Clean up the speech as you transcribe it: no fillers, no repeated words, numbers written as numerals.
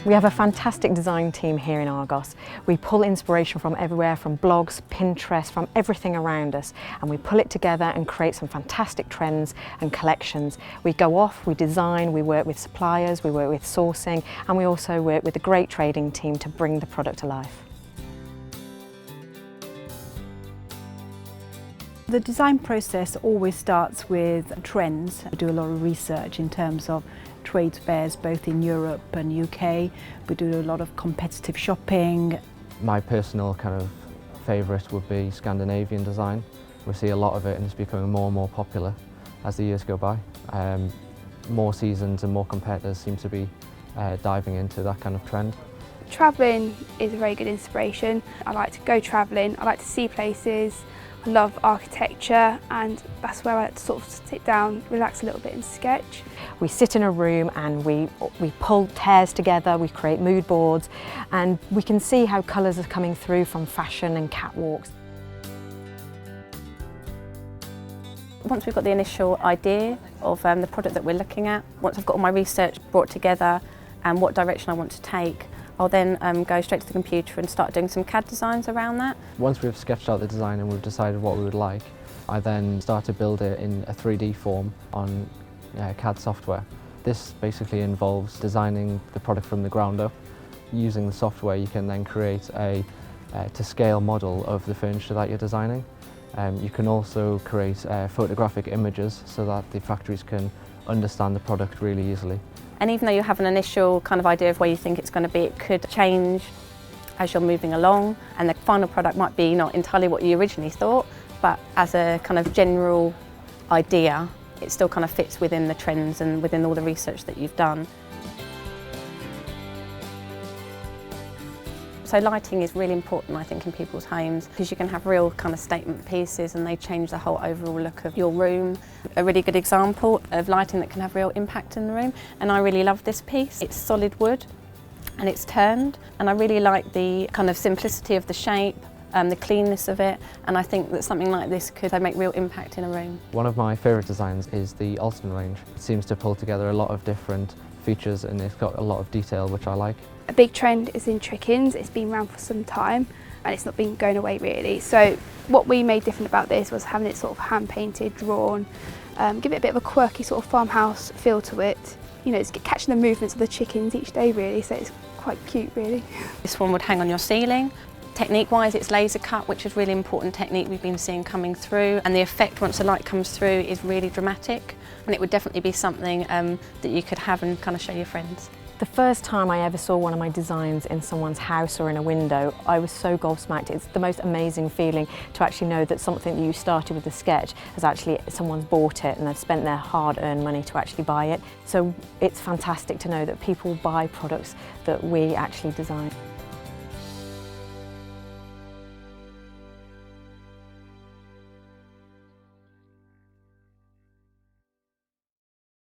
We have a fantastic design team here in Argos. We pull inspiration from everywhere, from blogs, Pinterest, from everything around us, and we pull it together and create some fantastic trends and collections. We go off, we design, we work with suppliers, we work with sourcing, and we also work with a great trading team to bring the product to life. The design process always starts with trends. We do a lot of research in terms of trade fairs both in Europe and UK. We do a lot of competitive shopping. My personal kind of favourite would be Scandinavian design. We see a lot of it and it's becoming more and more popular as the years go by. More seasons and more competitors seem to be diving into that kind of trend. Travelling is a very good inspiration. I like to go travelling, I like to see places, I love architecture, and that's where I like to sort of sit down, relax a little bit and sketch. We sit in a room and we pull tears together, we create mood boards, and we can see how colours are coming through from fashion and catwalks. Once we've got the initial idea of the product that we're looking at, once I've got all my research brought together and what direction I want to take, I'll then go straight to the computer and start doing some CAD designs around that. Once we've sketched out the design and we've decided what we would like, I then start to build it in a 3D form on CAD software. This basically involves designing the product from the ground up. Using the software you can then create a to-scale model of the furniture that you're designing. You can also create photographic images so that the factories can understand the product really easily. And even though you have an initial kind of idea of where you think it's going to be, it could change as you're moving along, and the final product might be not entirely what you originally thought, but as a kind of general idea, it still kind of fits within the trends and within all the research that you've done. So lighting is really important, I think, in people's homes, because you can have real kind of statement pieces and they change the whole overall look of your room. A really good example of lighting that can have real impact in the room, and I really love this piece. It's solid wood and it's turned, and I really like the kind of simplicity of the shape, the cleanness of it, and I think that something like this could make real impact in a room. One of my favourite designs is the Alston range. It seems to pull together a lot of different features and it's got a lot of detail which I like. A big trend is in chickens. It's been around for some time and it's not been going away really. So what we made different about this was having it sort of hand painted, drawn, give it a bit of a quirky sort of farmhouse feel to it. You know, it's catching the movements of the chickens each day really, so it's quite cute really. This one would hang on your ceiling. Technique-wise, it's laser cut, which is a really important technique we've been seeing coming through, and the effect once the light comes through is really dramatic, and it would definitely be something that you could have and kind of show your friends. The first time I ever saw one of my designs in someone's house or in a window, I was so gobsmacked. It's the most amazing feeling to actually know that something that you started with a sketch has actually, someone's bought it and they've spent their hard-earned money to actually buy it. So it's fantastic to know that people buy products that we actually design.